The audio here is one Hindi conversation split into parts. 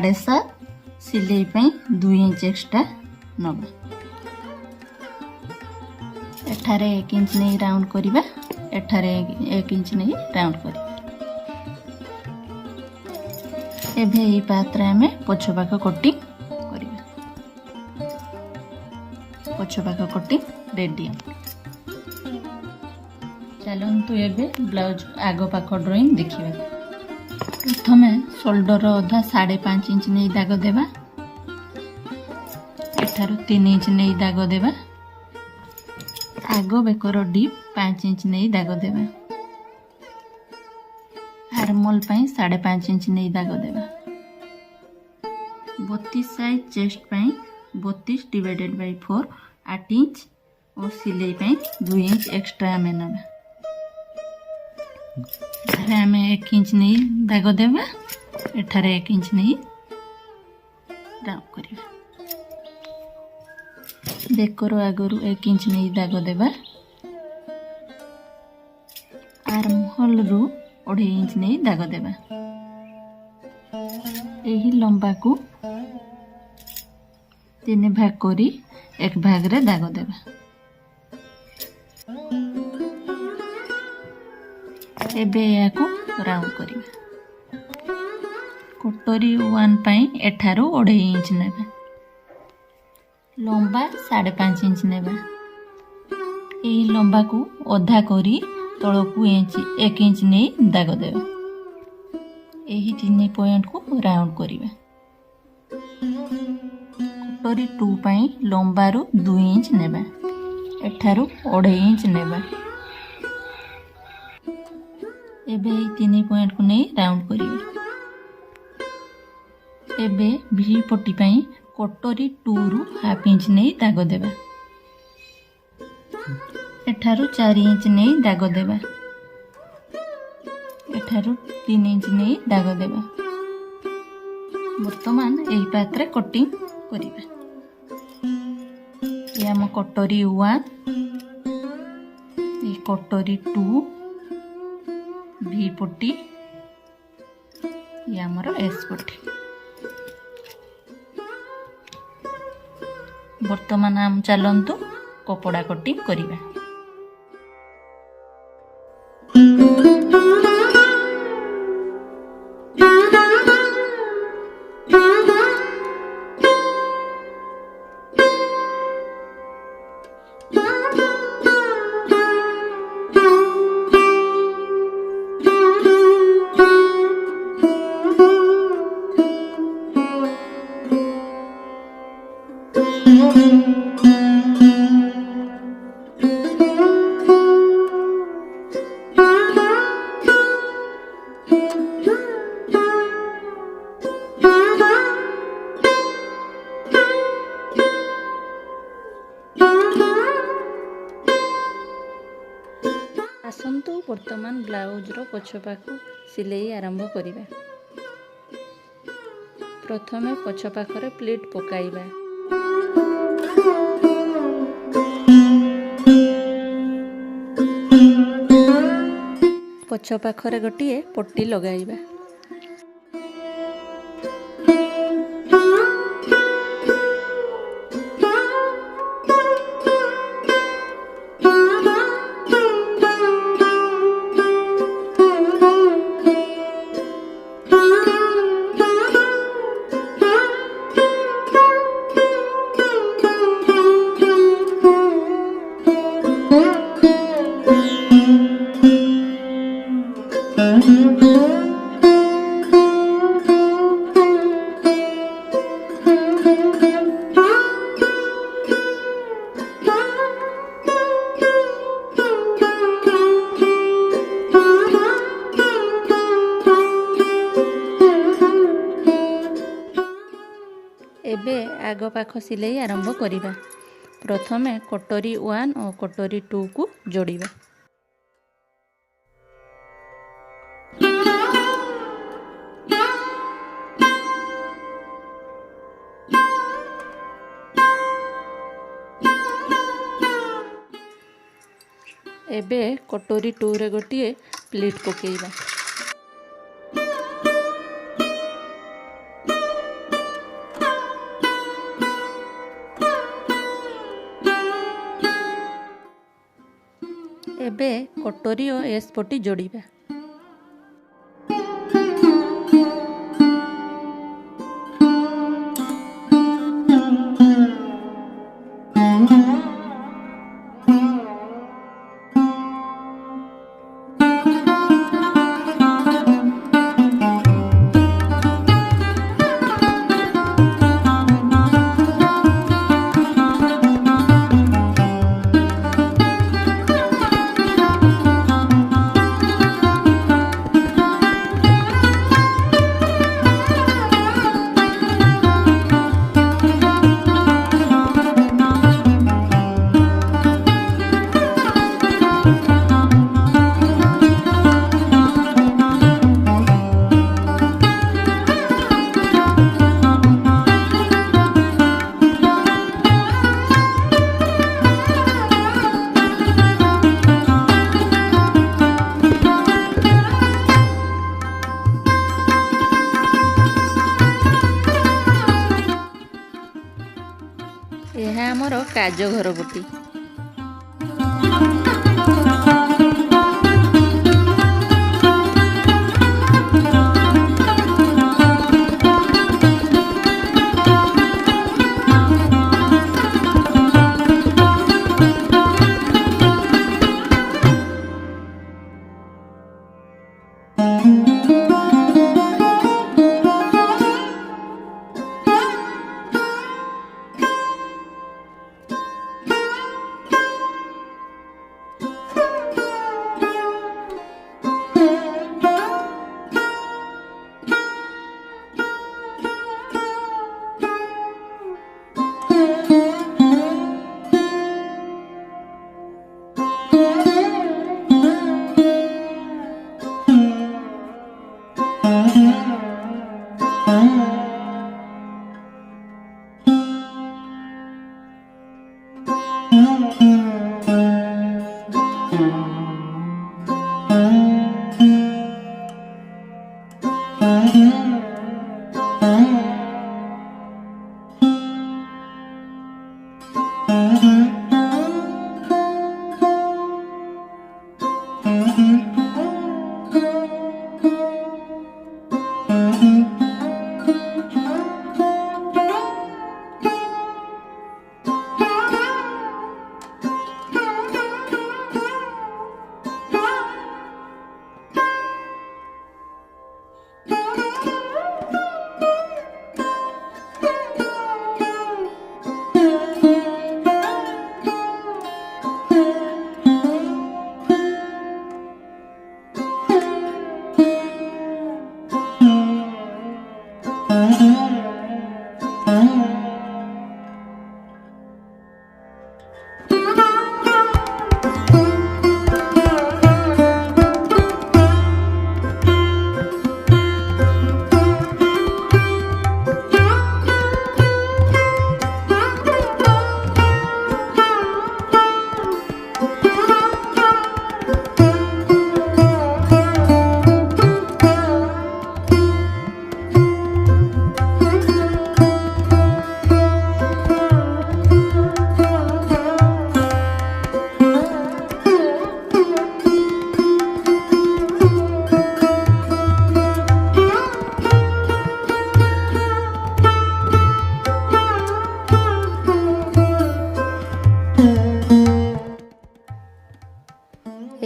7.5 सिलाई 2 इंच एक्स्ट्रा नबा एठारे 1 इंच नहीं राउंड करिबा एठारे 1 इंच नहीं राउंड करिबा। एभे ई पात्रे हमें पछपाख कटिंग करिबा। पछपाख कटिंग रेडी। चलतु एबे ब्लाउज आग पाख ड्राइंग देखिबा। प्रथम शोल्डर अधा 5.5 इंच नहीं दाग देबा। एठारो 3 इंच नहीं दाग देबा। आग बेकर डीप 5 इंच नहीं दाग देबा। आर्मोल 5.5 इंच नहीं दाग देबा। 32 size chest 32 divided by 4 8 inch और सिलाई 2 इंच एक्स्ट्रा आम नबा। आम 1 इंच नहीं दाग देबा। एठारे 1 इंच नहीं राउंड करिबा। बेकर आगरू 1 इंच नहीं दाग देबा। आर्महोल रु 2.5 इंच नहीं दाग देबा। एही लंबा को 3 भाग करी 1 भाग रे दाग देबा। एबे याको राउंड करिबा। कटोरी 1 पाई एठारो 2.5 इंच नेबा। लंबा 5.5 इंच नेबा। एही लंबा को अधा करी तळकू 1 इंच नहीं दाग देबा। एही 3 पॉइंट को राउंड करिबा। कटोरी 2 पाई लंबा रु 2 इंच नेबा। एठारो 2.5 इंच नेबा। एबे 3 पॉइंट को नहीं राउंड करिबा। एबे भी पट्टी पाई कटोरी 2 रु 1/2 इंच नहीं दाग देबा। एठारो 4 इंच नहीं दाग देबा। एठारो 3 इंच नहीं दाग देबा। वर्तमान एही पात्रे कटिंग करिबा। ये आम कटोरी 1 ये कटोरी 2 भी पट्टी ये आमर एस पट्टी। वर्तमान आम चलतु कपड़ा कटिंग करिबा। आसतु वर्तमान ब्लाउज रो पछपाख सिलाई आरंभ करिबा। प्रथमे पछपाख रे प्लीट पकाइबा। पछपाख रे गोटिए पट्टी लगाइबा। एबे आग पाख सिलाई आरंभ करिबा। प्रथमे कटोरी 1 और कटोरी 2 को जोड़िबा। एबे कटोरी 2 रे गोटिए प्लेट पकेइबा। एबे कटोरी और एस पटी जोड़िबा। यह आमर काज घर बुटी।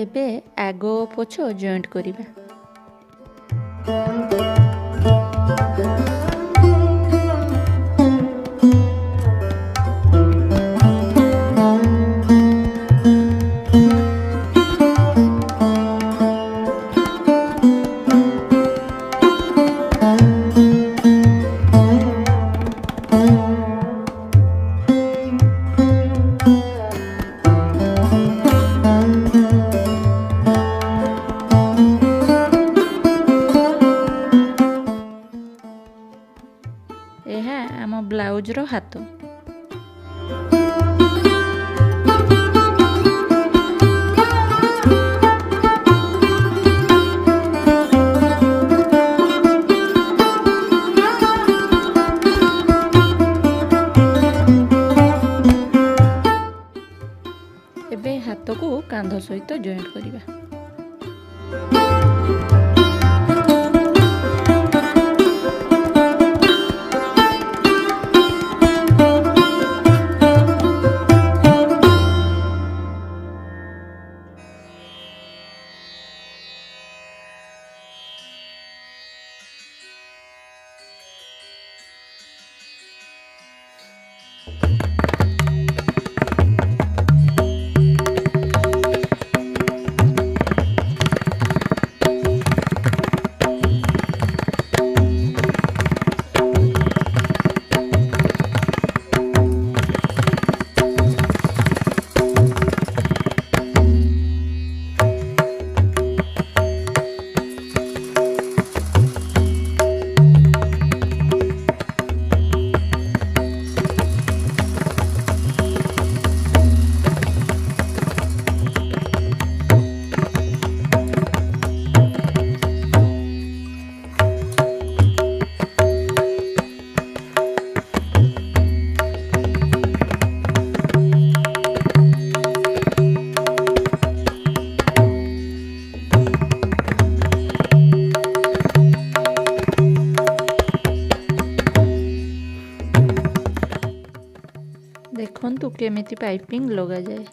एबे आग पछ जॉइंट करिबा। ଏହା ଆମ ବ୍ଲାଉଜର ହାତ। ଏବେ ହାତକୁ କାନ୍ଧ ସହିତ ଜଏଣ୍ଟ କରିବା। देखंतु केमिति पाइपिंग लगा जाए।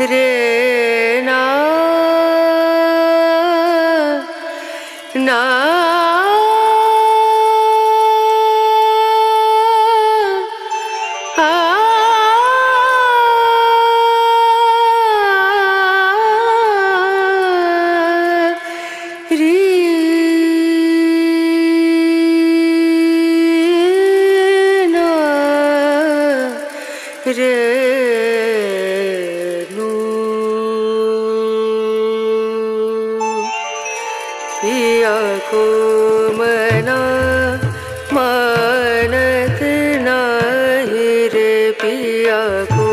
रे ना ना रे पिया को मना मानत नाही रे, पिया को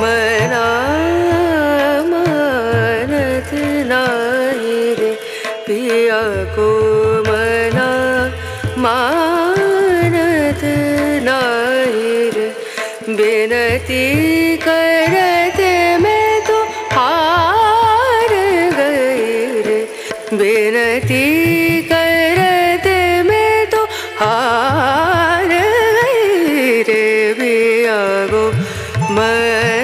मना मानत नाही रे, पिया को मना मानत नाही रे। बिनती करते मैं तो हार गई रे, बिनती करते मैं तो हार गई रे, पिया को मैं